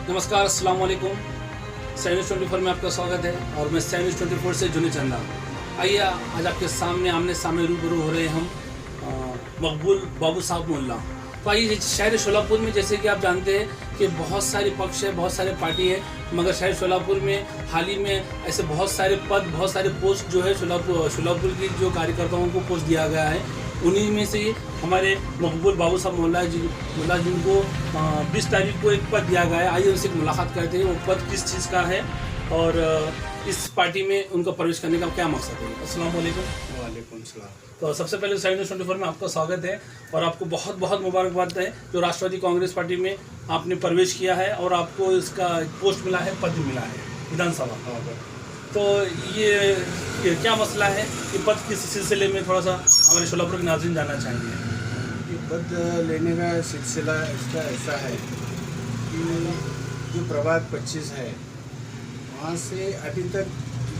नमस्कार, अस्सलाम वालेकुम। साई न्यूज़ 24 में आपका स्वागत है और मैं साई न्यूज़ 24 से जुनी चंदा। आइए आज आपके सामने आमने सामने रूबरू हो रहे हैं हम मकबूल बाबू साहब मोहल्ला। तो आइए, शहर शोलापुर में जैसे कि आप जानते हैं कि बहुत सारे पक्ष है, बहुत सारे पार्टी है, मगर शहर शोलापुर में हाल ही में ऐसे बहुत सारे पद, बहुत सारे पोस्ट जो है शोलापुर की जो कार्यकर्ताओं को पोस्ट दिया गया है। उन्हीं में से हमारे मकबूल बाबू साहब मोहल्ला जिनको 20 तारीख को एक पद दिया गया है। आइए उनसे मुलाकात करते हैं, वो पद किस चीज़ का है और इस पार्टी में उनका प्रवेश करने का क्या मकसद है। अस्सलाम वालेकुम। वालेकुम सलाम। तो सबसे पहले साई न्यूज़ 24 में आपका स्वागत है और आपको बहुत बहुत मुबारकबाद है जो राष्ट्रवादी कांग्रेस पार्टी में आपने प्रवेश किया है और आपको इसका पोस्ट मिला है, पद मिला है विधानसभा। तो ये क्या मसला है, ये पद किस सिलसिले में थोड़ा सा हमारे शोलापुर के नाज़रीन जानना चाहेंगे। ये पद लेने का सिलसिला इसका ऐसा है कि जो प्रभाग 25 है वहाँ से अभी तक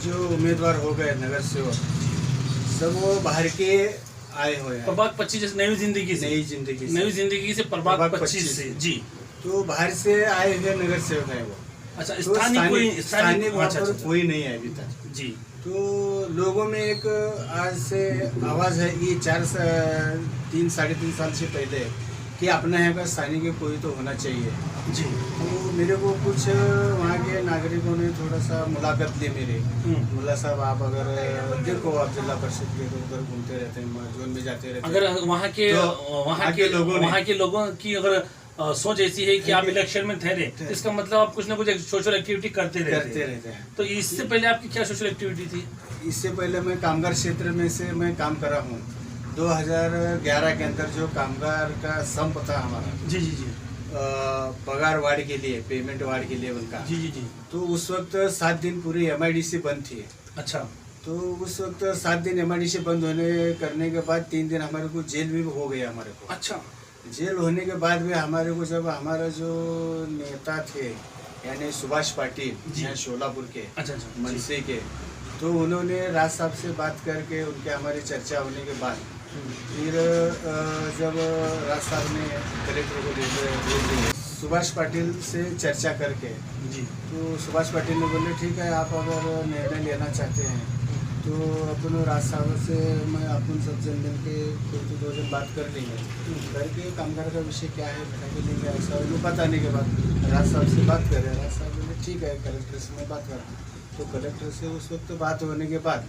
जो उम्मीदवार हो गए नगर सेवक सब वो बाहर के आए हुए हैं। प्रभाग 25 जैसे नई जिंदगी से प्रभाग 25 से जी। तो बाहर से आए हुए नगर सेवक है वो। अच्छा, तो स्थानीय वहाँ पर कोई नहीं है अभी तक जी। तो लोगों में एक आज से आवाज़ है ये 3 साढ़े 3 साल से पहले कि अपने यहाँ का स्थानीय के कोई तो होना चाहिए जी। तो मेरे को कुछ वहाँ के नागरिकों ने थोड़ा सा मुलाकात ली मेरे। मुल्ला साहब आप अगर देखो, आप जिला परिषद के उधर घूमते रहते हैं, जोन में जाते रहते हैं, अगर वहाँ के लोगों की अगर सोच ऐसी है कि आप इलेक्शन में ठहरे, इसका मतलब आप कुछ ना कुछ सोशल एक्टिविटी करते रहते हैं। तो इससे पहले आपकी क्या सोशल एक्टिविटी थी? इससे पहले मैं कामगार क्षेत्र में से मैं काम कर रहा हूँ। 2011 के अंदर जो कामगार का संप था हमारा जी जी जी, पगार वार्ड के लिए, पेमेंट वार्ड के लिए उनका जी जी जी। तो उस वक्त 7 दिन पूरी MIDC बंद थी। अच्छा। तो उस वक्त 7 दिन MIDC बंद करने के बाद 3 दिन हमारे को जेल भी हो गया हमारे को। अच्छा। जेल होने के बाद भी हमारे को जब हमारा जो नेता थे यानी सुभाष पाटिल यहाँ शोलापुर के, अच्छा अच्छा, मनसे के, तो उन्होंने राज साहब से बात करके उनके हमारी चर्चा होने के बाद फिर जब राज साहब ने कलेक्टर को भेज दिए सुभाष पाटिल से चर्चा करके जी, तो सुभाष पाटिल ने बोले ठीक है, आप अगर निर्णय लेना चाहते हैं तो अपन राज साहब से मैं अपन सब जन मिल के कोई तो 2 दिन बात कर लेंगे, करके कामगार का विषय क्या है बता के लेंगे। ऐसा उन्हें बताने के बाद राज साहब से बात करें, राज साहब बोले ठीक है, कलेक्टर से मैं बात करता हूँ। तो कलेक्टर से उस वक्त बात होने के बाद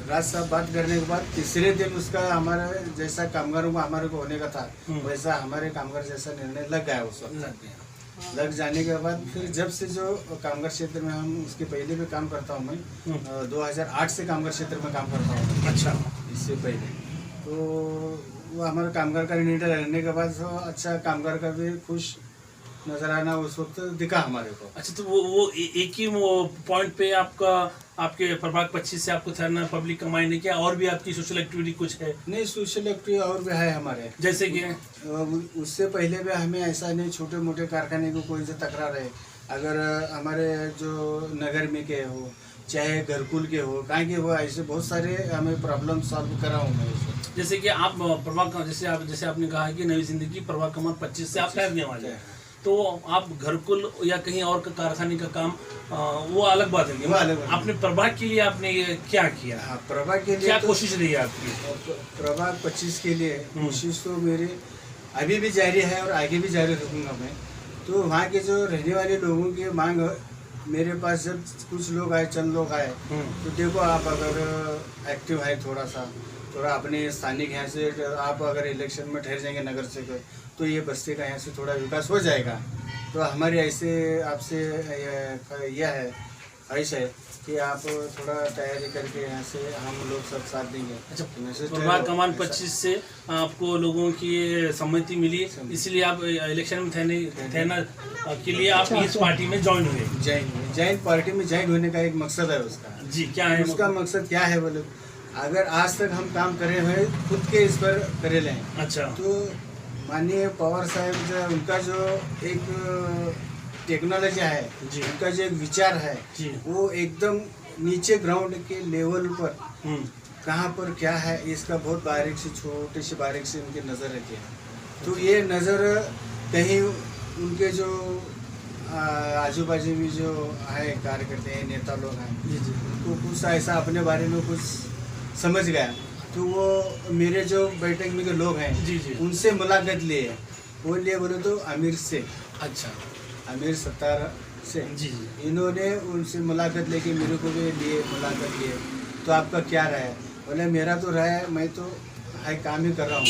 राज साहब बात करने के बाद तीसरे दिन उसका हमारा जैसा कामगारों को हमारे को होने का था वैसा हमारे कामगार जैसा निर्णय लग गया। उस वक्त लग जाने के बाद फिर जब से जो कामगार क्षेत्र में हम उसके पहले भी काम करता हूँ मैं 2008 से कामगार क्षेत्र में काम करता हूँ। अच्छा। इससे पहले तो वो हमारा कामगार का निर्णय रहने के बाद तो अच्छा कामगार का भी खुश नजर आना उस वक्त दिखा हमारे को। अच्छा, तो वो एक ही वो पॉइंट पे आपके प्रभाग 25 से आपको ठहरना पब्लिक कमाई नहीं किया, और भी आपकी सोशल एक्टिविटी कुछ है? नहीं, सोशल एक्टिविटी और भी है हमारे, जैसे कि उससे पहले भी हमें ऐसा नहीं छोटे मोटे कारखाने को कोई से तकरार है, अगर हमारे जो नगर में के हो चाहे घरकुल के हो, कहीं के हो, ऐसे बहुत सारे हमें प्रॉब्लम सॉल्व करा हूँ मैं। जैसे कि आप प्रभाग जैसे आपने कहा है कि नई जिंदगी प्रभाग क्रमांक 25 से आप ठहरने वाले हैं, तो आप घरकुल या कहीं और का कारखाने का काम वो अलग बात है। वो अलग आपने प्रभाग के लिए आपने ये क्या किया? हाँ, प्रभाग के लिए क्या तो कोशिश रही है आपकी? प्रभाग 25 के लिए कोशिश तो मेरी अभी भी जारी है और आगे भी जारी रखूंगा मैं। तो वहाँ के जो रहने वाले लोगों की मांग मेरे पास जब कुछ लोग आए, चंद लोग आए, तो देखो आप अगर एक्टिव है थोड़ा अपने स्थानिक यहाँ से आप अगर इलेक्शन में ठहर जाएंगे नगर से तो ये बस्ती का यहाँ से थोड़ा विकास हो जाएगा। तो हमारी ऐसे आपसे यह है ख्वाहिश है कि आप थोड़ा तैयारी करके यहाँ से हम लोग सब साथ देंगे। अच्छा, प्रभाग क्रमांक 25 से आपको लोगों की सम्मति मिली, इसलिए आप इलेक्शन में ठहरना के लिए आप इस पार्टी में ज्वाइन हुए? ज्वाइन पार्टी में ज्वाइन होने का एक मकसद है उसका। जी, क्या है उसका मकसद? क्या है बोले, अगर आज तक हम काम करे हुए खुद के इस पर करे लें। अच्छा। तो माननीय पवार साहब जो उनका जो एक टेक्नोलॉजी है, उनका जो एक विचार है वो एकदम नीचे ग्राउंड के लेवल पर कहाँ पर क्या है इसका बहुत बारीक से छोटे से बारीक से उनकी नज़र रहती है। तो ये नज़र कहीं उनके जो आजू बाजू भी जो है कार्यकर्ता हैं, नेता लोग हैं, जी जी उनको कुछ ऐसा अपने बारे में कुछ समझ गया, तो वो मेरे जो बैठक में के लोग हैं जी जी उनसे मुलाकात लिए। वो लिए बोले तो आमिर से, अच्छा आमिर सत्तार से जी जी इन्होंने उनसे मुलाकात लेके मेरे को भी लिए मुलाकात लिए। तो आपका क्या राय है? बोले मेरा तो राय है, मैं तो हाई काम ही कर रहा हूँ,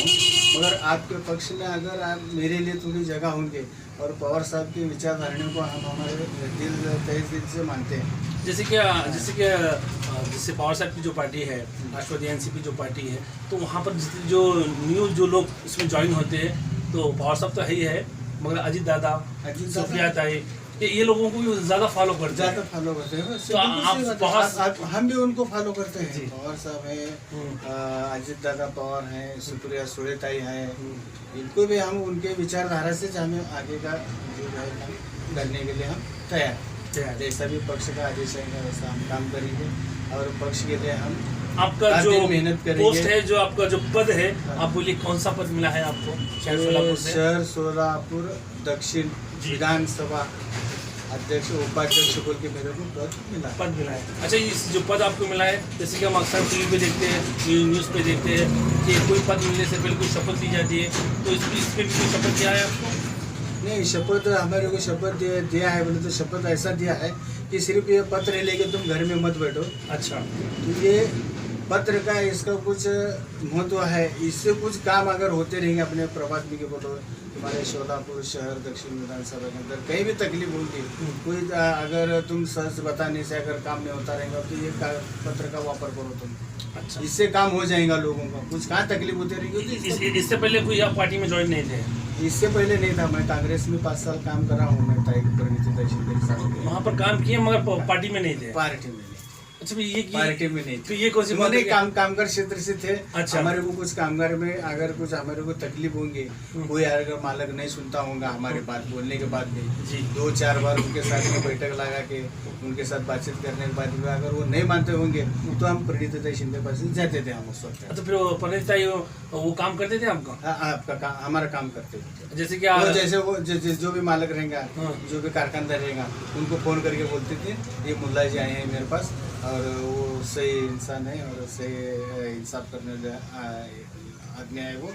मगर आपके पक्ष में अगर आप मेरे लिए थोड़ी जगह होंगे, और पवार साहब की विचारधारणा को हम हमारे तहे दिल से मानते हैं। जैसे पवार साहब की जो पार्टी है, राष्ट्रवादी एनसीपी जो पार्टी है, तो वहाँ पर जो न्यू जो लोग इसमें ज्वाइन होते हैं, तो पवार साहब तो है ही है, मगर अजीत दादा, सुप्रिया ताई, ये लोगों को भी ज़्यादा फॉलो करते हैं। ज़्यादा फॉलो करते हैं, तो आप हम भी उनको फॉलो करते हैं। जी। पवार साहब हैं, अजीत दादा पवार हैं, सुप्रिया सुरेताई हैं, इनको भी हम उनके विचारधारा से हमें आगे का जो है काम करने के लिए हम तैयार हैं। जैसा भी पक्ष का आदेश है वैसा हम काम करेंगे, और पक्ष के लिए हम आपका जो मेहनत करेंगे। पोस्ट है, जो आपका जो पद है, आप बोलिए कौन सा पद मिला है आपको? शहर सोलापुर से। शहर सोलापुर दक्षिण विधानसभा अध्यक्ष उपाध्यक्ष बोल के मेरे को पद मिला है। अच्छा, इस जो पद आपको मिला है, जैसे कि हम अक्सर टीवी पे देखते हैं, न्यूज़ पे देखते हैं कि कोई पद मिलने से पहले कोई शपथ दी जाती है, तो इस पे भी कोई शपथ दिया है आपको? नहीं, शपथ हमारे को शपथ दिया है, बोले तो शपथ ऐसा दिया है कि सिर्फ ये पत्र लेके तुम घर में मत बैठो। अच्छा, तो ये पत्र का इसका कुछ महत्व है, इससे कुछ काम अगर होते रहेंगे अपने प्रभात भी के बोलो, हमारे सोलापुर शहर दक्षिण विधानसभा के अंदर कहीं भी तकलीफ होगी, कोई अगर तुम सच बताने से अगर काम नहीं होता रहेगा, तो ये पत्र का वापर करो तुम। अच्छा, इससे काम हो जाएगा लोगों का, कुछ कहाँ तकलीफ होती रहेगी। इससे पहले कोई आप पार्टी में ज्वाइन नहीं थे? इससे पहले नहीं था, मैं कांग्रेस में 5 साल काम कर रहा हूँ, मैं वहाँ पर काम किए, मगर पार्टी में नहीं थे? पार्टी में। अच्छा, ये पार्टी में नहीं, तो ये कौन सी बात है? कामगार क्षेत्र से थे। अच्छा, हमारे को कुछ कामगार में अगर कुछ हमारे को तकलीफ होंगे, कोई अगर मालक नहीं सुनता होगा हमारे बात बोलने के बाद में, जी 2-4 बार उनके साथ में बैठक लगा के उनके साथ बातचीत करने के बाद में अगर वो नहीं मानते होंगे, तो हम प्रणीता शिंदे पास जाते थे हम उस वक्त। तो फिर प्रणीता वो काम करते थे आपका? आपका हमारा काम करते थे। जैसे कि जैसे वो जो भी मालक रहेगा, जो भी कारखानदार रहेगा, उनको फोन करके बोलते थे ये मुल्ला जी आए हैं मेरे पास, और वो सही इंसान है और सही इंसाफ करने आदमी है वो,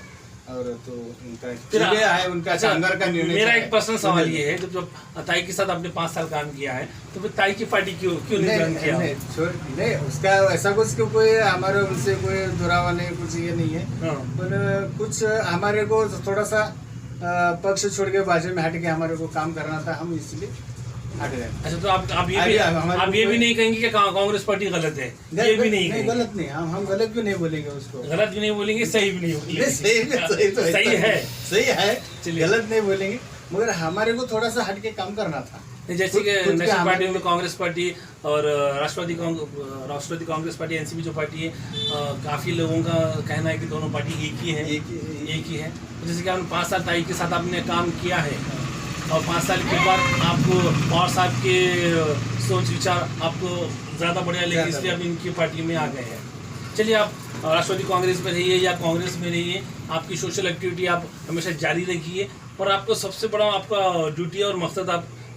और तो उनका है उनका संघर्ष का निर्णय। मेरा एक पर्सनल सवाल ये है, जब ताई के साथ आपने 5 साल काम किया है, तो फिर ताई की पार्टी क्यों नहीं ज्वाइन किया? नहीं, उसका ऐसा कुछ कोई हमारे उनसे कोई दुरावा नहीं, कुछ ये नहीं है, पर कुछ हमारे को थोड़ा सा पक्ष छोड़ के बाजू में हट के हमारे को काम करना था, हम इसलिए हट गए। अच्छा, तो आप ये भी नहीं कहेंगे कि कांग्रेस पार्टी गलत है? ये भी नहीं, गलत नहीं, हम गलत क्यों नहीं बोलेंगे उसको? गलत भी नहीं बोलेंगे, सही भी नहीं बोलेंगे। सही है, गलत नहीं बोलेंगे, मगर हमारे को थोड़ा सा हट के काम करना था। जैसे कि नेशनल पार्टी में कांग्रेस पार्टी और राष्ट्रवादी कांग्रेस पार्टी, एनसीपी जो पार्टी है, काफ़ी लोगों का कहना है कि दोनों पार्टी एक ही है। जैसे कि आपने 5 साल ताई के साथ आपने काम किया है, और 5 साल के बाद आपको पवार साहब के सोच विचार आपको ज़्यादा बढ़िया लगे, इसलिए आप इनकी पार्टी में आ गए हैं। चलिए, आप राष्ट्रवादी कांग्रेस में रहिए या कांग्रेस में रहिए, आपकी सोशल एक्टिविटी आप हमेशा जारी रखिए, और आपको सबसे बड़ा आपका ड्यूटी और मकसद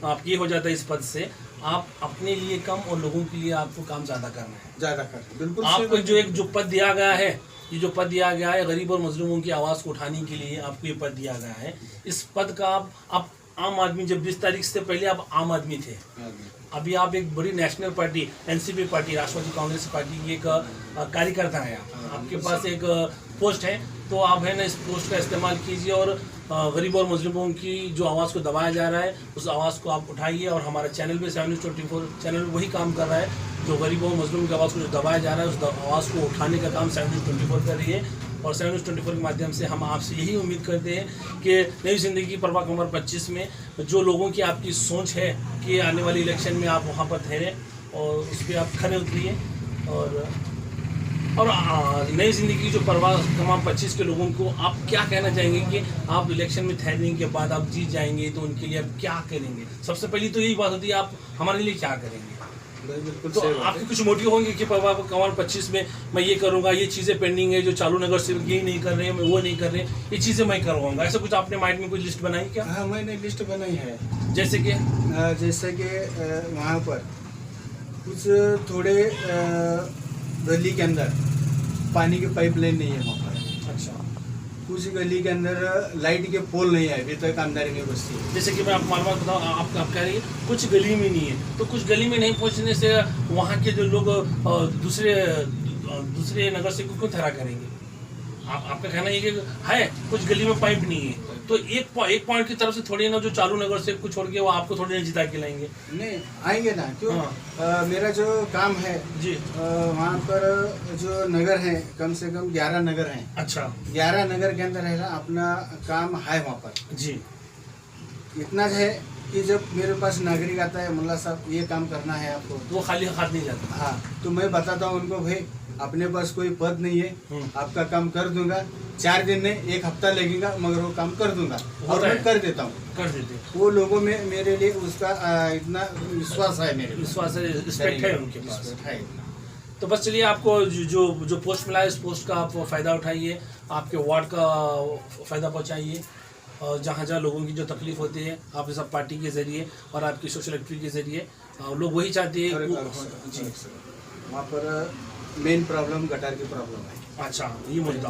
आप ये हो जाता है इस पद से, आप अपने लिए कम और लोगों के लिए आपको काम ज़्यादा करना है। ज़्यादा करना, बिल्कुल। आपको जो पद दिया गया है, ये जो पद दिया गया है, गरीब और मजलूमों की आवाज़ को उठाने के लिए आपको ये पद दिया गया है। इस पद का आप आम आदमी, जब 20 तारीख से पहले आप आम आदमी थे, अभी आप एक बड़ी नेशनल पार्टी, एनसीपी पार्टी, राष्ट्रवादी कांग्रेस पार्टी की एक कार्यकर्ता है, आपके पास एक पोस्ट है, तो आप है ना इस पोस्ट का इस्तेमाल कीजिए, और गरीब और मजलूमों की जो आवाज़ को दबाया जा रहा है, उस आवाज़ को आप उठाइए। और हमारा चैनल भी 724 चैनल वही काम कर रहा है, जो गरीब और मजलूम की आवाज़ को जो दबाया जा रहा है, उस आवाज़ को उठाने का काम 724 कर रही है। और 724 के माध्यम से हम आपसे यही उम्मीद करते हैं कि नई ज़िंदगी प्रभाग नंबर 25 में जो लोगों की आपकी सोच है कि आने वाली इलेक्शन में आप वहाँ पर ठहरें, और उस पर आप खड़े उतरिए, और नई ज़िंदगी जो प्रभाग तमाम 25 के लोगों को आप क्या कहना चाहेंगे कि आप इलेक्शन में ठहरने के बाद आप जीत जाएंगे, तो उनके लिए आप क्या करेंगे? सबसे पहली तो यही बात होती है, आप हमारे लिए क्या करेंगे? बिल्कुल तो सही बात आपके है। कुछ मोटिव होंगे कि प्रभाग कमान 25 में मैं ये करूंगा, ये चीज़ें पेंडिंग है जो चालू नगर सेवक ये नहीं कर रहे हैं, मैं वो नहीं कर रहे हैं, ये चीज़ें मैं करवाऊंगा, ऐसा कुछ आपने माइंड में कोई लिस्ट बनाई क्या? हाँ, मैंने लिस्ट बनाई है। जैसे कि जैसे कि वहाँ पर कुछ थोड़े गली के अंदर पानी की पाइपलाइन नहीं है वहाँ पर। अच्छा, कुछ गली के अंदर लाइट के पोल नहीं है, अभी तक आमदारी नहीं बसती है। जैसे कि मैं आपको मालूमात बताऊँ, आप कह रही है कुछ गली में नहीं है, तो कुछ गली में नहीं पहुंचने से वहाँ के जो लोग दूसरे नगर से क्यों ठहरा करेंगे? आपका कहना ये कि है कुछ गली में पाइप नहीं है, तो एक पॉइंट की तरफ से थोड़ी ना जो चालू नगर से कुछ छोड़ के वो आपको थोड़ी ना जिता के लाएंगे। नहीं आएंगे ना, क्यों? हाँ। मेरा जो काम है जी। वहाँ पर जो नगर है कम से कम 11 नगर हैं। अच्छा 11 नगर के अंदर है ना अपना काम है वहाँ पर। जी। इतना है कि जब मेरे पास नागरिक आता है, मुल्ला साहब ये काम करना है आपको, तो वो खाली हाथ नहीं जाता। हाँ, तो मैं बताता हूँ उनको, भाई अपने पास कोई पद नहीं है, आपका काम कर दूंगा, 4 दिन नहीं 1 हफ्ता लगेगा, मगर वो काम कर दूंगा और मैं कर देता हूँ। कर देते, वो लोगों में मेरे लिए उसका इतना विश्वास है, मेरे विश्वास है, रिस्पेक्ट है उनके पास। Respect है इतना। तो बस चलिए, आपको जो पोस्ट मिला है इस पोस्ट का आप फ़ायदा उठाइए, आपके वार्ड का फ़ायदा पहुंचाइए, और जहाँ जहाँ लोगों की जो तकलीफ होती है आप इस सब पार्टी के ज़रिए और आपकी सोशल एक्टिविटी के ज़रिए लोग वही चाहते हैं। जी, वहाँ पर मेन प्रॉब्लम गटार की प्रॉब्लम है। अच्छा, ये मुद्दा।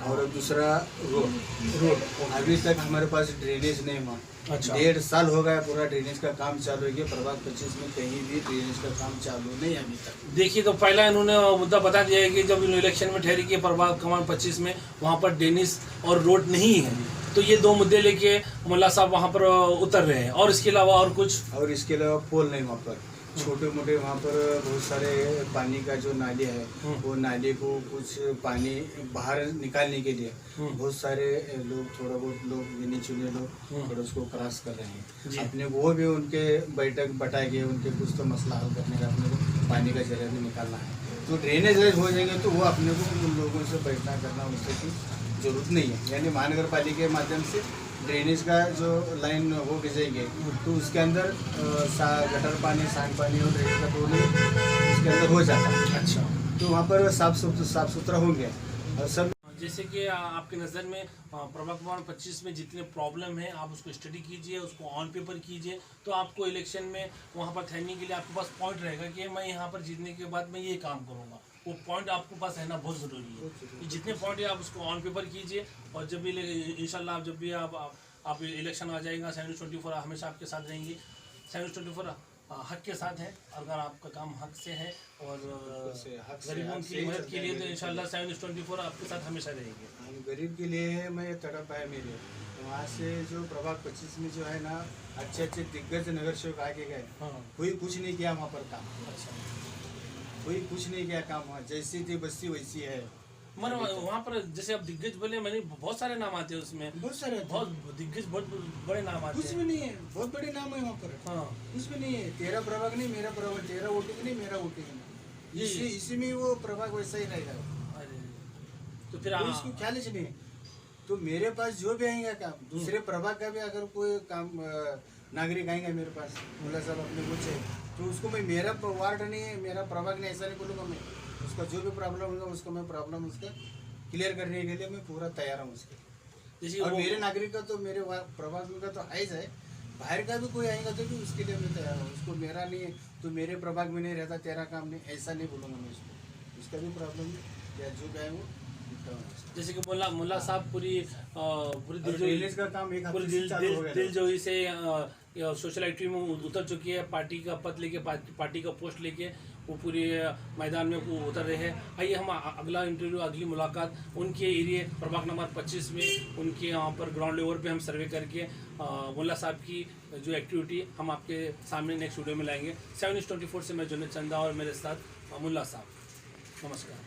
और दूसरा रोड अभी तक हमारे पास ड्रेनेज नहीं हुआ। अच्छा। 1.5 साल हो गया पूरा ड्रेनेज का काम चालू है, प्रभाग 25 में कहीं भी ड्रेनेज का काम चालू नहीं है अभी तक। देखिए, तो पहला इन्होंने मुद्दा बता दिया है कि जब इलेक्शन में ठहरी कि प्रभाग क्रमांक 25 में वहाँ पर ड्रेनेज और रोड नहीं है, तो ये 2 मुद्दे लेके मुल्ला साहब वहाँ पर उतर रहे हैं। और इसके अलावा और कुछ? और इसके अलावा पोल नहीं वहाँ पर, छोटे मोटे वहाँ पर बहुत सारे पानी का जो नाली है, वो नाली को कुछ पानी बाहर निकालने के लिए बहुत सारे लोग, थोड़ा बहुत लोग गिने चुने लोग थोड़ा उसको क्रॉस कर रहे हैं। अपने वो भी उनके बैठक बैठाएंगे, उनके कुछ तो मसला हल करने का, अपने को पानी का जरिया भी निकालना है। तो ड्रेनेज हो जाएंगे तो वो अपने को उन लोगों से बैठना करना उससे की जरूरत नहीं है। यानी महानगर पालिका के माध्यम से ड्रेनेज का जो लाइन हो जाएंगे तो उसके अंदर गटर पानी, सांडपानी और ड्रेनेज का दोनों उसके अंदर हो जाता है। अच्छा, तो वहाँ पर साफ सुथरा होंगे और सब। जैसे कि आपके नज़र में प्रभाग क्रमांक 25 में जितने प्रॉब्लम है आप उसको स्टडी कीजिए, उसको ऑन पेपर कीजिए, तो आपको इलेक्शन में वहाँ पर ठहरने के लिए आपके पास पॉइंट रहेगा कि मैं यहाँ पर जीतने के बाद मैं ये काम करूँगा। वो पॉइंट आपके पास रहना बहुत ज़रूरी है। जितने पॉइंट है आप उसको ऑन पेपर कीजिए, और जब भी इंशाल्लाह जब भी आप इलेक्शन आ जाएगा, 724 हमेशा आपके साथ रहेंगी। 724 हक के साथ है, अगर आपका काम हक से है और गरीबों की मदद के लिए, तो इंशाल्लाह 724 आपके साथ हमेशा रहेगी। हम गरीब के लिए है, मैं तड़प है मेरे। वहाँ से जो प्रभाग 25 में जो है ना अच्छे अच्छे दिग्गज नगर सेवक आके गए, कोई कुछ नहीं किया वहाँ पर काम। अच्छा, कोई कुछ नहीं किया काम, वहाँ जैसी थी बस्ती वैसी है। मगर वहाँ पर जैसे आप दिग्गज बोले, मैंने बहुत सारे नाम आते हैं उसमें, बहुत सारे बहुत दिग्गज, बहुत बड़े नाम आते कुछ हैं। भी नहीं है, बहुत बड़े नाम है वहाँ पर। हाँ, कुछ भी नहीं है, तेरा प्रभाग नहीं मेरा प्रभाग, तेरा वोटिंग नहीं मेरा वोटिंग नहीं, इसी में वो प्रभाग वैसा ही रहेगा। अरे तो फिर कोई इसको ख्याल ही नहीं। तो मेरे पास जो भी आएगा काम, दूसरे प्रभाग का भी अगर कोई काम नागरिक आएंगे मेरे पास, मुल्ला साहब अपने कुछ है, तो उसको मैं, मेरा वार्ड नहीं है, मेरा प्रभाग नहीं, ऐसा नहीं बोलूँगा मैं। उसका जो भी प्रॉब्लम होगा उसको मैं प्रॉब्लम उसका क्लियर करने के लिए मैं पूरा तैयार हूँ उसके। जैसे और मेरे नागरिक का तो मेरे प्रभाग का तो है ही है, बाहर का भी कोई आएगा तो भी उसके लिए मैं तैयार हूँ। उसको मेरा नहीं है तो मेरे प्रभाग में नहीं रहता, तेरा काम नहीं, ऐसा नहीं बोलूँगा मैं उसको। उसका भी प्रॉब्लम है, या जो भी है वो जैसे कि मुल्ला साहब पूरी ड्रेनेज का काम एक हफ्ते से चालू हो गया। दिलजोई से सोशल एक्टिविटी में उतर चुकी है, पार्टी का पद लेके, पार्टी का पोस्ट लेके वो पूरे मैदान में उतर रहे हैं। आइए हम अगला इंटरव्यू, अगली मुलाकात उनके एरिया प्रभाग नंबर 25 में, उनके यहाँ पर ग्राउंड लेवल पे हम सर्वे करके मुल्ला साहब की जो एक्टिविटी हम आपके सामने नेक्स्ट वीडियो में लाएंगे। 7/24 से मैं जुनेद चंदा और मेरे साथ मुल्ला साहब। नमस्कार।